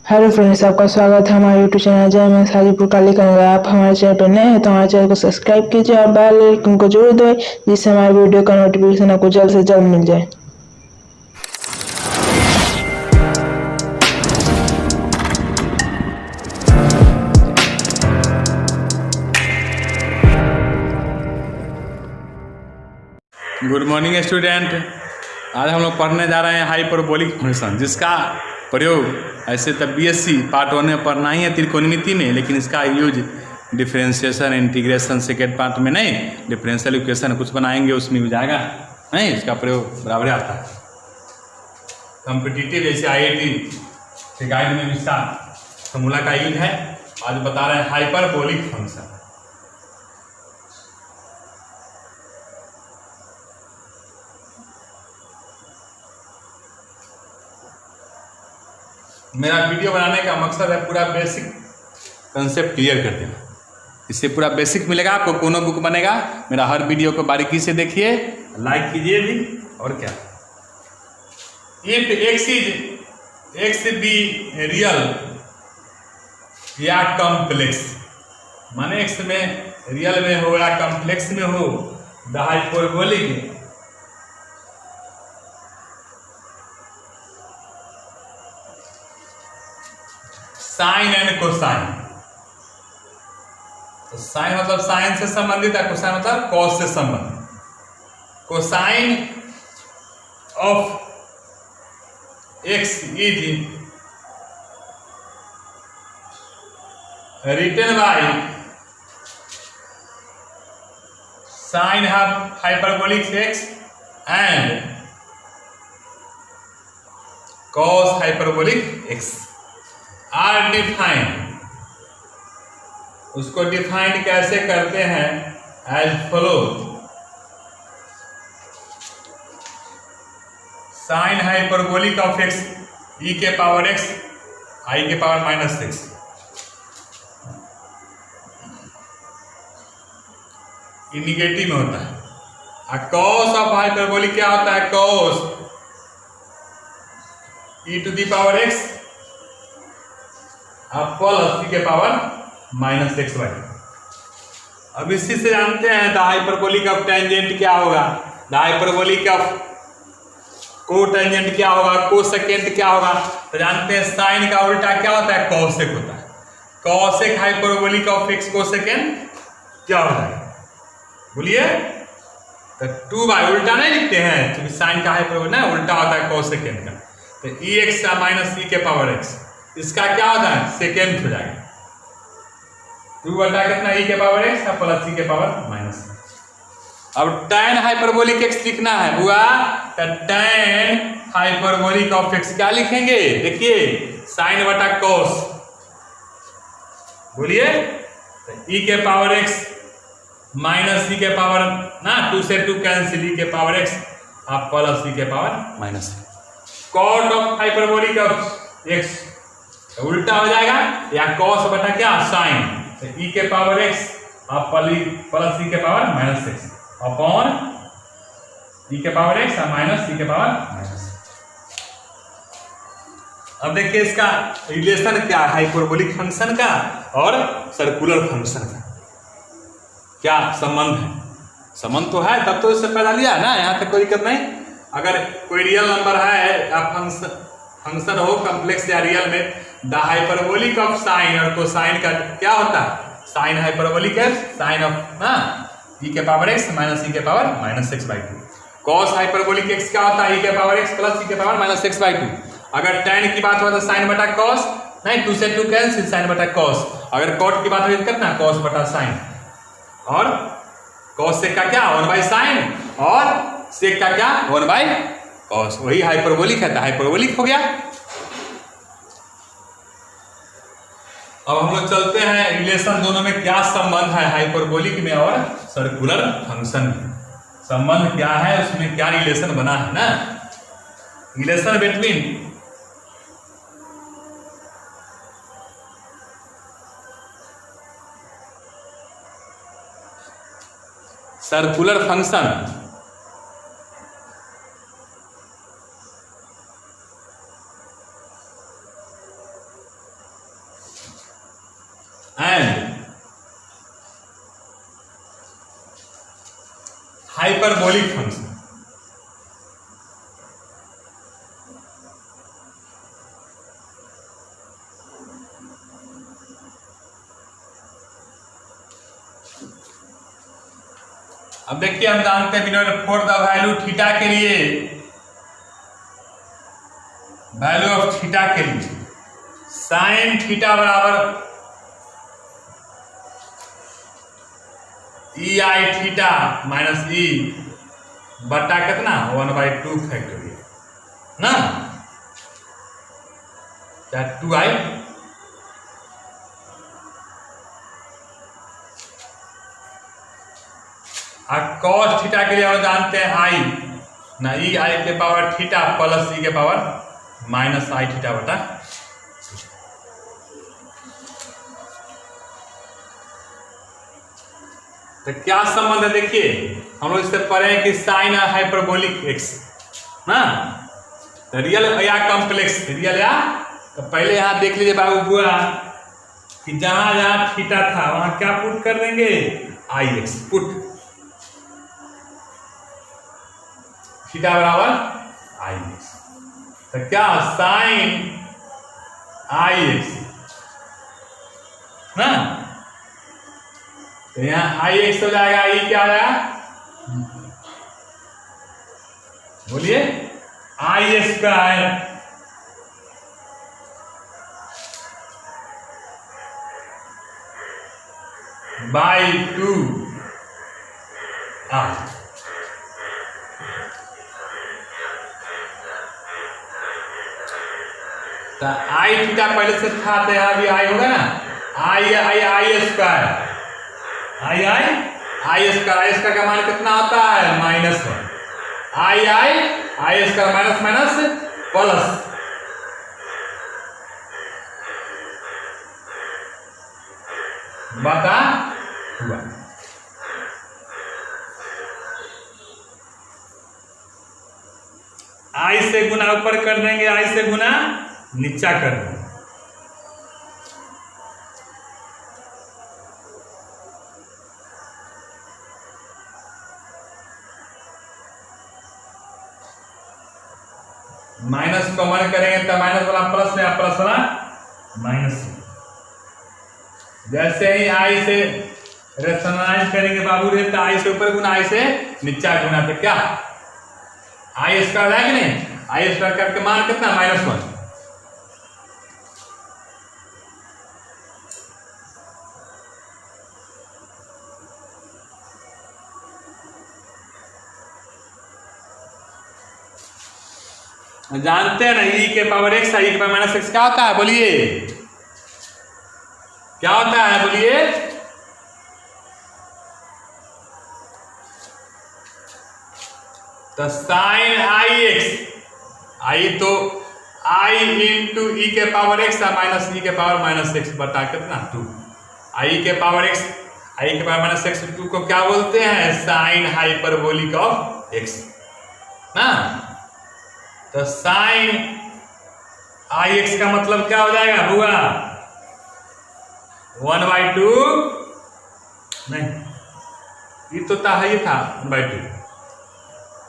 Hello friends, आपका स्वागत है हमारे यूट्यूब चैनल जय मैं हाजीपुर काली कन्या। आप हमारे चैनल पर नए हैं तो हमारे चैनल को सब्सक्राइब कीजिए और बेल आइकन को जरूर दबाएं, जिससे हमारे वीडियो का नोटिफिकेशन आपको जल्द से जल्द मिल जाए। Good morning student. आज हम लोग पढ़ने जा रहे हैं हाइपरबोलिक फंक्शन, जिसका प्रयोग ऐसे तो बीएससी पार्ट 1 में पढ़ना ही है त्रिकोणमिति में, लेकिन इसका use differentiation integration second part में नहीं, डिफरेंशियल इक्वेशन कुछ बनाएंगे उसमें भी जाएगा नहीं, इसका प्रयोग बराबर आता है। कॉम्पिटिटिव जैसे IIT के गाइड में भी इसका फॉर्मूला का यूज है। आज बता रहे हैं हाइपरबोलिक फंक्शन। मेरा वीडियो बनाने का मकसद है पूरा बेसिक कंसेप्ट क्लियर कर देना। इससे पूरा बेसिक मिलेगा आपको, कोनो बुक बनेगा। मेरा हर वीडियो को बारीकी से देखिए, लाइक कीजिए भी। और क्या, इफ एक्स बी रियल या कॉम्प्लेक्स, माने एक्स में रियल में हो या कॉम्प्लेक्स में हो, the hyperbolic sine and cosine. तो साइन मतलब साइन से संबंधित है, कोसाइन मतलब कॉस से संबंधित। Cosine of x is written by sine hyperbolic x and cos hyperbolic x are defined. उसको डिफाइंड कैसे करते हैं? As follow, sine hyperbolic of x e के पावर एक्स आई के पावर -6। ये निगेटिव में होता है। कॉस ऑफ हाइपरबोलिक क्या होता है? Cos e to the power x plus c के पावर -6/2। अब इसी से जानते हैं द हाइपरबोलिक ऑफ टेंजेंट क्या होगा, द हाइपरबोलिक ऑफ को टेंजेंट क्या होगा, को सेकेंड क्या होगा। तो जानते हैं साइन का उल्टा क्या होता है? कॉसेक होता है। कॉसेक हाइपरबोलिक ऑफ एक्स को सेकेंड क्या होता है बोलिए? तो 2 उल्टा नहीं लिखते हैं, क्योंकि साइन का हाइपरबोलिक ना उल्टा होता है कॉसेकेंड का। तो ई एक्स माइनस ई के पावर एक्स, इसका क्या होता है? सेकेंड हो जाएगा। 2 बटा कितना? ई के पावर एक्स प्लस ई के पावर -। अब tan हाइपरबोलिक एक्स लिखना है बुआ, तो tan हाइपरबोलिक ऑफ एक्स क्या लिखेंगे? देखिए, साइन बटा कॉस, बोलिए। तो ई के पावर एक्स माइनस ई के पावर ना, 2 से 2 कैंसिल, ई के पावर एक्स प्लस ई के power -। Cot of hyperbolic of x उल्टा हो जाएगा, या कॉस बटा क्या? साइन। तो ई के पावर एक्स प्लस ई के पावर -6 अपॉन ई के पावर एक्स माइनस ई के पावर -। अब देखिए इसका रिलेशन क्या है हाइपरबोलिक फंक्शन का और सर्कुलर फंक्शन का, क्या संबंध है? संबंध तो है, तब तो इससे पैदा लिया ना, यहाँ तक कोई दिक्कत नहीं। अगर कोई रियल नंबर है या फंक्शन हो कॉम्प्लेक्स या रियल में, द हाइपरबोलिक ऑफ साइन और कोसाइन का क्या होता है? साइन हाइपरबोलिक है साइन ऑफ ना ई के पावर एक्स माइनस ई के पावर -6/2। कॉस हाइपरबोलिक एक्स क्या होता है? ई के पावर एक्स प्लस ई के पावर -6/2। अगर tan की बात हो तो साइन बटा कॉस, नहीं 2 से 2 कैंसिल, साइन बटा कॉस। अगर कॉट की बात हो तो कितना? कॉस बटा साइन। और कॉस सेक का क्या? 1/sin, और सेक का क्या? 1/cos। वही हाइपरबोलिक है, तो हाइपरबोलिक हो गया। अब हम लोग चलते हैं रिलेशन, दोनों में क्या संबंध है हाइपरबोलिक में और सर्कुलर फंक्शन में। संबंध क्या है, उसमें क्या रिलेशन बना है ना? Relation between circular function hyperbolic function. अब देखिए हम जानते हैं फॉर द वैल्यू थीटा के लिए, वैल्यू ऑफ थीटा के लिए साइन थीटा बराबर ई आई थीटा माइनस ई बटा कितना 1/2 फैक्टोरियल ना, क्या 2i और cos थीटा के लिए हम जानते हैं आई ना, ई आई के पावर थीटा प्लस ई के पावर माइनस आई थीटा बटा। तो क्या संबंध है देखिए, हम लोग इससे पढ़े हैं कि साइन हाइपरबोलिक एक्स ना, तो रियल या कॉम्प्लेक्स, रियल या, तो पहले यहां देख लीजिए बाबू बुआ कि जहां जहां थीटा था वहां क्या पुट कर देंगे, आई एक्स पुट, थीटा बराबर आई एक्स, तो क्या साइन आई एक्स ना, तो यहाँ आई एक्स हो जाएगा, आई क्या हो जाएगा, बोलिए आई स्क्वायर बाई 2 आई। तो आई थीटा पहले से था तो यहाँ भी आई होगा ना, आई आई आई स्क्वायर, आई आई आई स्क्वायर, इसका का मान कितना होता है -1, आई आई आई स्क्वायर माइनस माइनस प्लस, बता हुआ। आई से गुना ऊपर कर देंगे, आई से गुना नीचा कर देंगे, माइनस कॉमन करेंगे तो माइनस वाला प्लस में, प्लस वाला माइनस में। जैसे ही आई से रेशनलाइज करेंगे बाबू रे, तो आई से ऊपर गुना आई से नीचा गुना, तो क्या आई स्क्वायर है कि नहीं, आई स्क्वायर करके मान कितना -1, जानते हैं ना ई के पावर एक्स, आई के पावर माइनस एक्स क्या होता है, बोलिए क्या होता है, बोलिए तो साइन आई एक्स, आई तो आई इंटू ई के पावर एक्स माइनस ई के पावर माइनस एक्स बटा कितना 2, आई के पावर एक्स, आई के पावर माइनस एक्स 2 को क्या बोलते हैं, साइन हाइपरबोलिक ऑफ एक्स ना, तो साइन आई एक्स का मतलब क्या हो जाएगा बुआ 1/2, नहीं ये तो था ही था 1/2,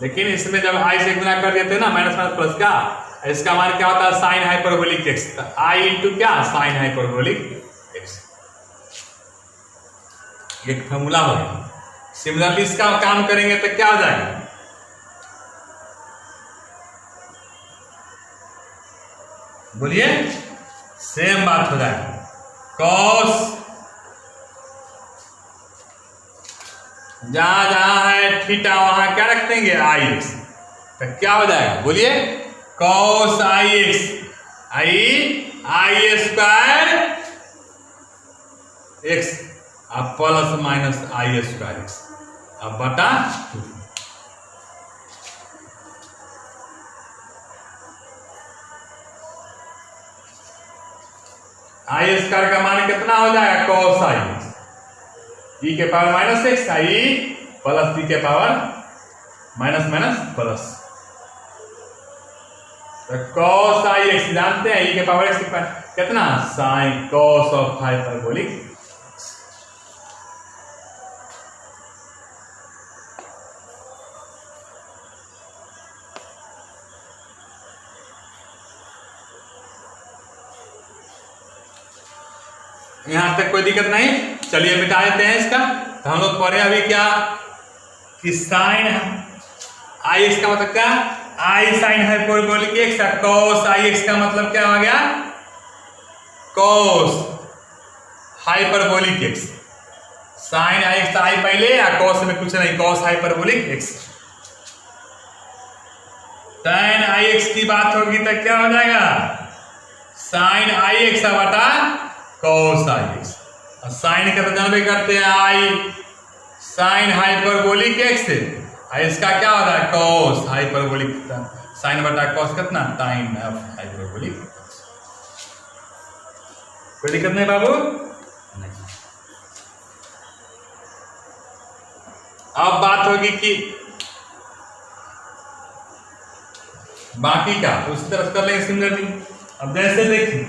लेकिन इसमें जब आई से गुना कर देते हैं ना माइनस माइनस प्लस का, इसका मान क्या होता है साइन हाइपरबोलिक एक्स, आई इंटू क्या साइन हाइपरबोलिक एक्स, एक फॉर्मूला हो गया। सिमिलरली इसका काम करेंगे तो क्या हो जाएगा, बोलिए सेम बात हो जाएगा, कॉस जहां जहां है थीटा वहां क्या रख देंगे आई एक्स, तो क्या हो जाएगा बोलिए cos i x, I square x अब प्लस माइनस आई स्क्वायर एक्स अब बटा 2, आई स्क्वायर का मान कितना हो जाएगा कॉस आई एक्स, ई के पावर माइनस एक्स, आई प्लस ई के पावर माइनस माइनस प्लस, तो कॉस आई एक्स जानते हैं ई के पावर एक्स कितना साइन कॉस ऑफ हाइपरबोलिक, यहाँ तक कोई दिक्कत नहीं। चलिए मिटा देते हैं इसका। तो हम लोग पढ़े अभी क्या कि साइन आई एक्स का मतलब क्या, i sine hyperbolic x, cos i x का मतलब क्या हो गया, cos hyperbolic x. Sign i x आई पहले या कॉस में कुछ नहीं, cos hyperbolic x. tan i x की बात होगी तो क्या हो जाएगा, साइन आई एक्स बटा कॉस आई एक्स। और साइन का तो जानबे करते हैं आई साइन हाइपरबोलिक एक्स, इसका क्या होता है कॉस हाइपरबोलिक, साइन बटा कॉस कितना टाइम ऑफ हाइपरबोलिक। कोई दिक्कत नहीं बाबू। अब बात होगी कि बाकी का उसी तरह कर लेंगे सिमिलरली। अब जैसे देखिए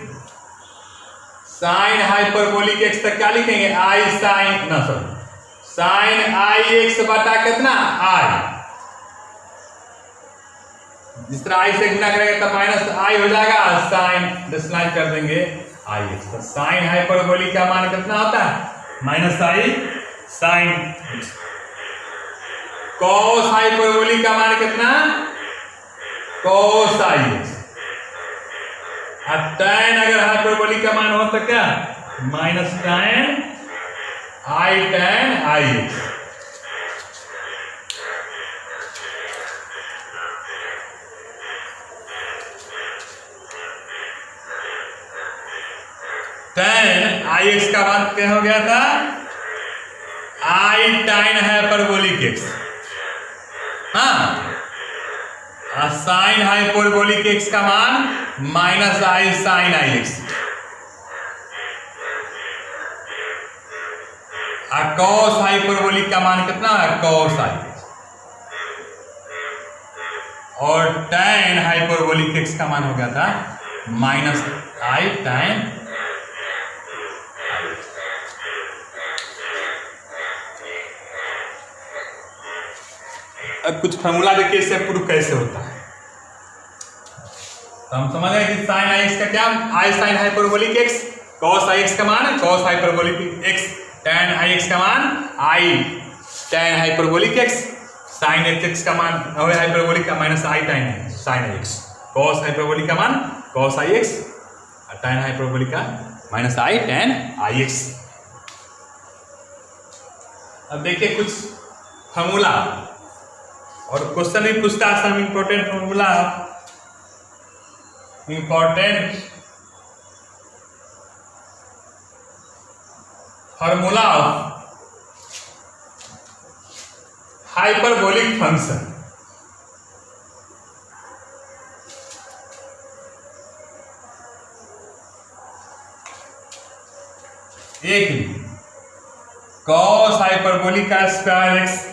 साइन हाइपरबोलिक एक्स तक क्या लिखेंगे, आई साइन ना सॉरी साइन आई एक्स बटा कितना आई, जिस तरह आई से गुना करेंगे तो माइनस आई हो जाएगा, साइन डिस्लाइन कर देंगे आई एक्स। तो साइन हाइपरबोलिक का मान कितना होता है माइनस आई साइन एक्स। कॉस हाइपरबोलिक का मान कितना कॉस आई एक्स। और tan अगर हाइपरबोलिक का मान हो तो क्या minus tan I tan i x. tan i x का मान क्या हो गया था आई tan हाइपरबोलिक एक्स, हाँ। साइन हाइपरबोलिक एक्स का मान minus I sign i x. Cos hyperbolic का मान कितना है कॉस आई एक्स। और tan हाइपरबोलिक एक्स का मान हो गया था माइनस आई tan। अब कुछ फॉर्मूला देखिए इससे प्रूफ कैसे होता है। तो हम समझ गए कि साइन आई एक्स का क्या i sine hyperbolic x, cos i x का मान cos hyperbolic x, tan i x का मान i tan hyperbolic x, sine x का मान हाइपरबोलिक का minus i tan sine i x, cos hyperbolic का मान कॉस आई एक्स और tan हाइपरबोलिक का minus i tan i x. अब देखिए कुछ फॉर्मूला और क्वेश्चन भी पूछता है some important formula, important formula of hyperbolic function. एक कॉस हाइपरबोलिक का square x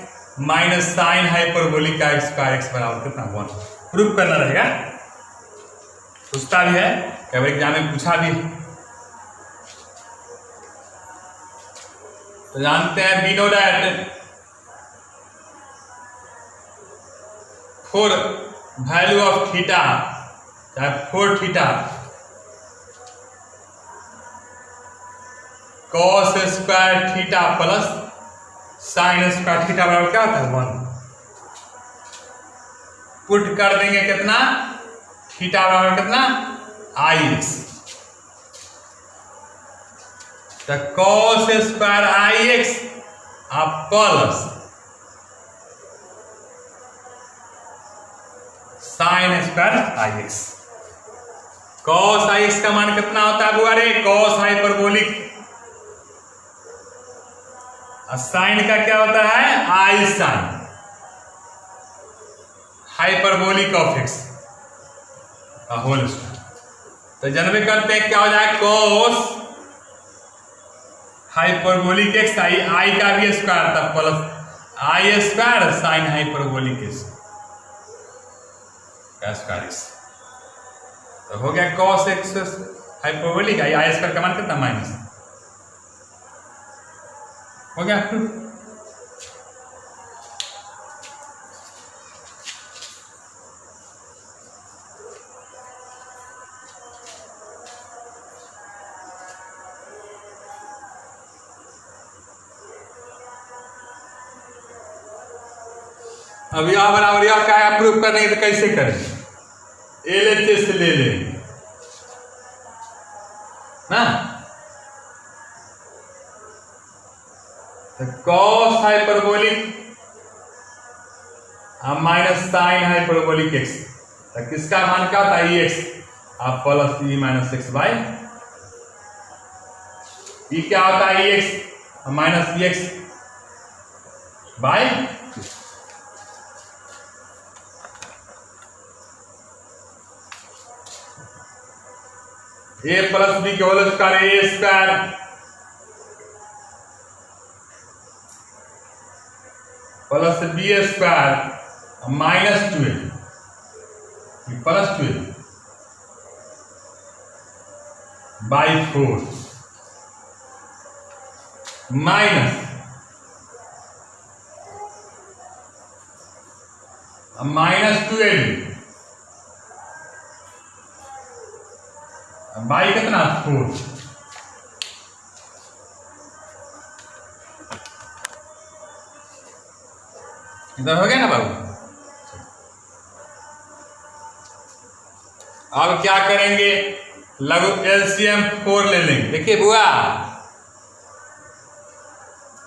minus sine hyperbolic का स्क्वायर एक्स बराबर कितना 1। प्रूफ करना रहेगा, पूछता भी है कई एग्जाम में पूछा भी है। तो जानते हैं we know that for value of theta चाहे 4 theta cos square theta plus sine square theta बराबर क्या होता है 1। पुट कर देंगे कितना थीटा बराबर कितना आई एक्स, तो cos square I x plus sine square I x. Cos i x का मान कितना होता है बुआ रे कॉस हाइपरबोलिक, साइन का क्या होता है आई साइन हाइपरबोलिक ऑफ एक्स का होल स्क्वायर। तो जनवे करते हैं क्या हो जाए कॉस हाइपरबोलिक एक्स आई का भी स्क्वायर था प्लस आई स्क्वायर साइन हाइपरबोलिक एक्स का स्क्वायर एक्स। तो हो गया कॉस एक्स हाइपरबोलिक आई स्क्वायर का मान कितना माइनस हो गया। अब यह बराबर यह क्या है प्रूफ करने तो कैसे करें? LHS से ले लें ना, तो cos hyperbolic minus sine hyperbolic x, तो किसका मान क्या होता है? EX आप plus E minus x by E क्या होता है? EX minus EX by A plus B के whole square A square plus B square minus 12 plus 12 by 4 minus minus 12 by कितना 4। इधर हो गया ना बाबू। अब क्या करेंगे? लघु LCM 4 ले लेंगे। देखिए बुआ,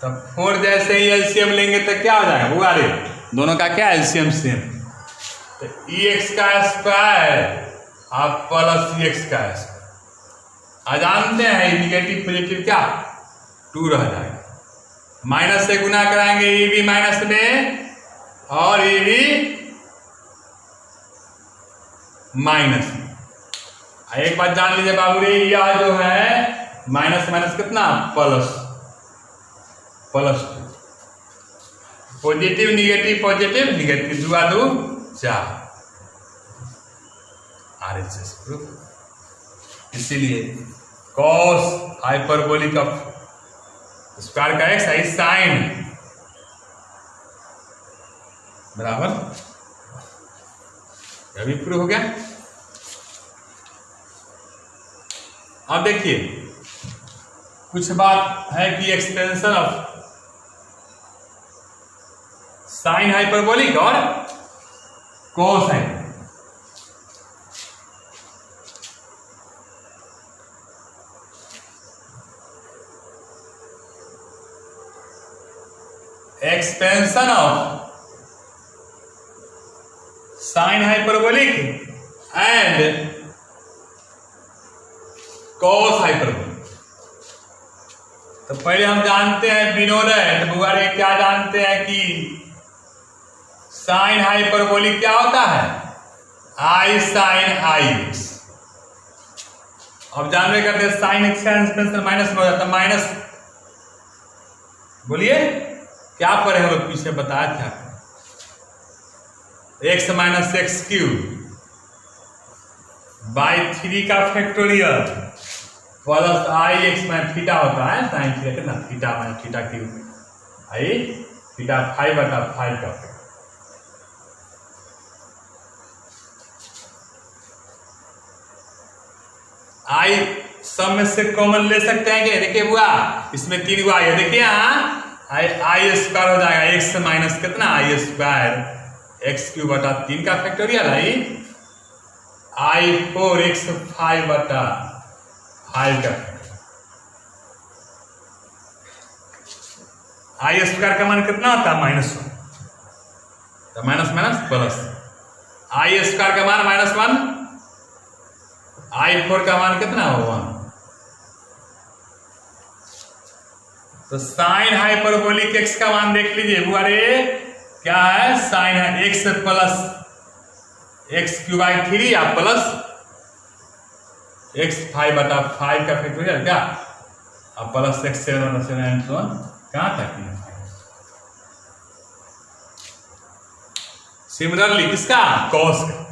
तब 4 जैसे ही LCM लेंगे तो क्या हो जाएगा बुआ रे? दोनों का क्या LCM सेम, तो EX का स्क्वायर आप प्लस EX का स्क्वायर, आज जानते हैं निगेटिव पॉजिटिव क्या 2 रह जाएगा। माइनस से गुना कराएंगे EB माइनस में और EB माइनस में। एक बात जान लीजिए बाबू रे, यह जो है माइनस माइनस कितना plus plus 2, positive negative negative 2 आ 2 4 RHS प्रूफ। इसीलिए कॉस हाइपरबोलिक ऑफ स्क्वायर का एक्स आई साइन बराबर, अभी प्रूफ हो गया। अब देखिए कुछ बात है कि एक्सपेंशन ऑफ साइन हाइपरबोलिक और कॉस है। Expansion of sine hyperbolic and cos hyperbolic. तो पहले हम जानते हैं विनोदय, तो बुआ रे क्या जानते हैं कि साइन हाइपरबोलिक क्या होता है? आई साइन आई एक्स। अब जानवे करते हैं साइन एक्स का एक्सपेंशन माइनस में हो जाता है, माइनस, बोलिए क्या पढ़े हम लोग पीछे बताया था, x minus x cube by 3 का फैक्टोरियल प्लस आई एक्स में थीटा होता है साइन थीटा कितना थीटा माइनस थीटा क्यूब आई थीटा 5/5 का फैक्टर। आई सब में से कॉमन ले सकते हैं क्या? देखिए बुआ इसमें 3 गो आई है, देखिए यहाँ आई स्क्वायर हो जाएगा एक्स माइनस कितना आई स्क्वायर एक्स क्यूब बटा 3 का फैक्टोरियल आई 4x 5/5 का। आई स्क्वायर का मान कितना होता है? -1, तो माइनस माइनस प्लस, आई स्क्वायर का मान -1, आई 4 का मान कितना होगा? तो साइन हाइपरबोलिक एक्स का मान देख लीजिए बुआ रे, क्या है? साइन है x plus x cube by 3 या प्लस एक्स 5/5 का फैक्टोरियल क्या, अब प्लस एक्स 7/7 कहाँ तक? सिमिलरली किसका? कॉस का।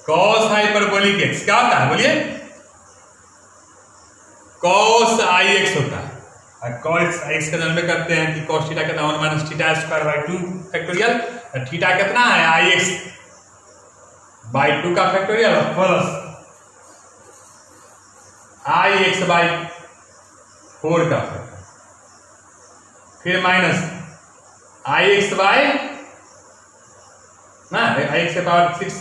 कॉस हाइपरबोलिक एक्स क्या होता है? बोलिए कॉस आई एक्स होता है, और कॉस आई एक्स का जन्म करते हैं कि कॉस थीटा कितना 1 - theta square by 2 factorial. Theta कितना है? आई एक्स बाई 2 का फैक्टोरियल प्लस ix बाई 4 का फैक्टोरियल, फिर माइनस ix बाई ना ix के पावर 6,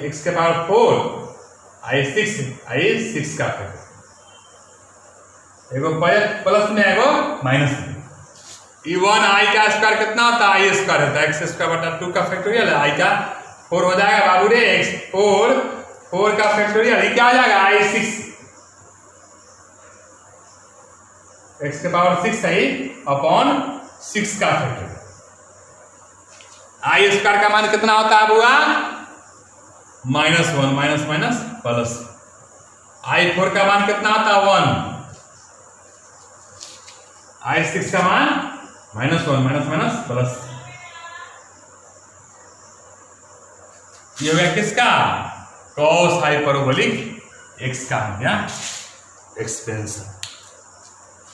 ix के पावर 4, i6 का फैक्टोरियल, एगो प्लस में एगो माइनस में। E1 i का स्क्वायर कितना होता है? i स्क्वायर होता है, x स्क्वायर बटा 2 का फैक्टोरियल, i का 4 हो जाएगा बाबू रे, x 4 का फैक्टोरियल, ये क्या हो जाएगा? i6 x के पावर 6 है अपॉन 6 का फैक्टोरियल। i स्क्वायर का मान कितना होता है बुआ? -1 माइनस माइनस प्लस। i4 का मान कितना होता है? 1। i6 का मान -1 माइनस माइनस प्लस। ये हो गया किसका? कॉस हाइपरबोलिक x का हो गया एक्सपेंशन।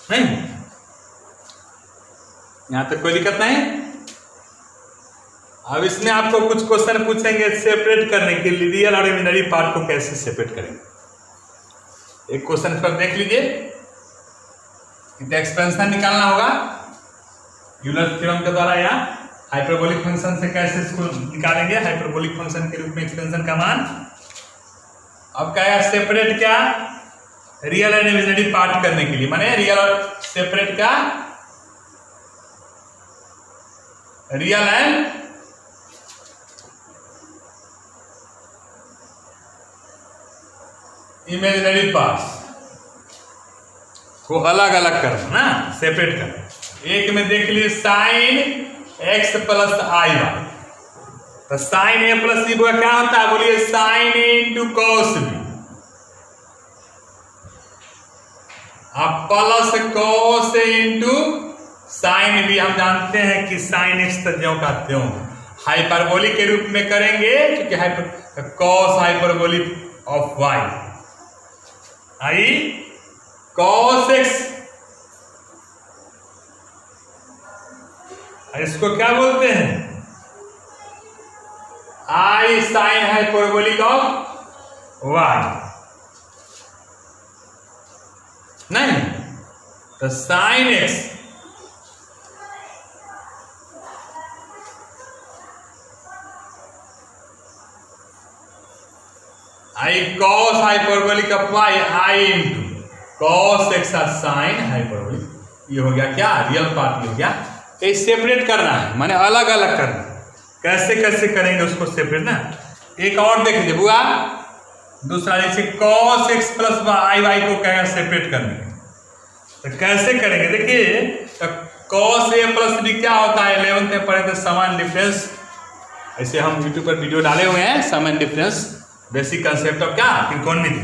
नहीं, यहां तक कोई दिक्कत नहीं। अब इसमें आपको कुछ क्वेश्चन पूछेंगे सेपरेट करने के लिए, रियल और इमेजिनरी पार्ट को कैसे सेपरेट करेंगे। एक क्वेश्चन पर देख लीजिए, एक्सपेंशन निकालना होगा यूलर थ्योरम के द्वारा, या हाइपरबोलिक फंक्शन से कैसे इसको निकालेंगे, हाइपरबोलिक फंक्शन के रूप में एक्सपेंशन का मान। अब क्या है सेपरेट, क्या रियल एंड इमेजिनरी पार्ट करने के लिए, माने रियल और सेपरेट का रियल एंड इमेजिनरी पार्ट्स को अलग अलग करना ना, सेपरेट करना। एक में देख लीजिए साइन x प्लस आई वाई, तो साइन ए प्लस बी का क्या होता है? बोलिए साइन ए इंटू कॉस बी, अब plus cos A into sine B. हम जानते हैं कि साइन एक्स त्यों का त्यों हाइपरबोलिक के रूप में करेंगे, क्योंकि cos hyperbolic of y i cos x, इसको क्या बोलते हैं? I sine hyperbolic of y. नहीं तो sine x i cos hyperbolic of y i into cos x sine hyperbolic. ये हो गया क्या? Real part. ये हो गया। ये सेपरेट करना है, माने अलग अलग करना। कैसे कैसे करेंगे उसको सेपरेट ना। एक और देख लीजिए बुआ, दूसरा जैसे कॉस एक्स प्लस आई वाई को कहेगा सेपरेट करने, तो कैसे करेंगे? देखिए तो कॉस ए प्लस बी क्या होता है? 11th में पढ़े थे समान डिफरेंस। ऐसे हम यूट्यूब पर वीडियो डाले हुए हैं, समान डिफरेंस बेसिक कंसेप्ट ऑफ क्या त्रिकोणमिति।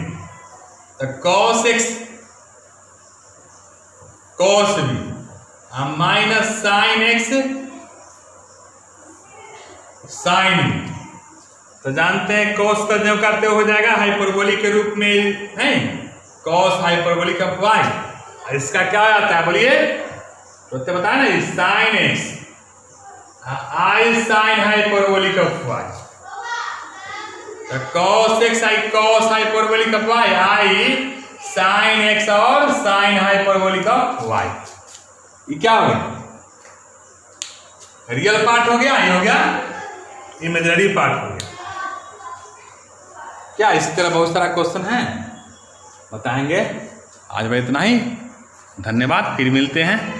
तो cos x cos b minus sine x sine b. तो जानते हैं कॉस का जो करते हो जाएगा हाइपरबोलिक के रूप में है, कॉस हाइपरबोलिक ऑफ वाई। इसका क्या आता है बोलिए? तो बताया ना, sine x i sine hyperbolic of y, cos x i cos hyperbolic of y i sine x और साइन हाइपरबोलिक ऑफ वाई। ये क्या हो गया? रियल पार्ट हो गया, ये हो गया इमेजिनरी पार्ट हो गया। क्या इसी तरह बहुत सारा क्वेश्चन है, बताएंगे। आज भाई इतना ही, धन्यवाद, फिर मिलते हैं।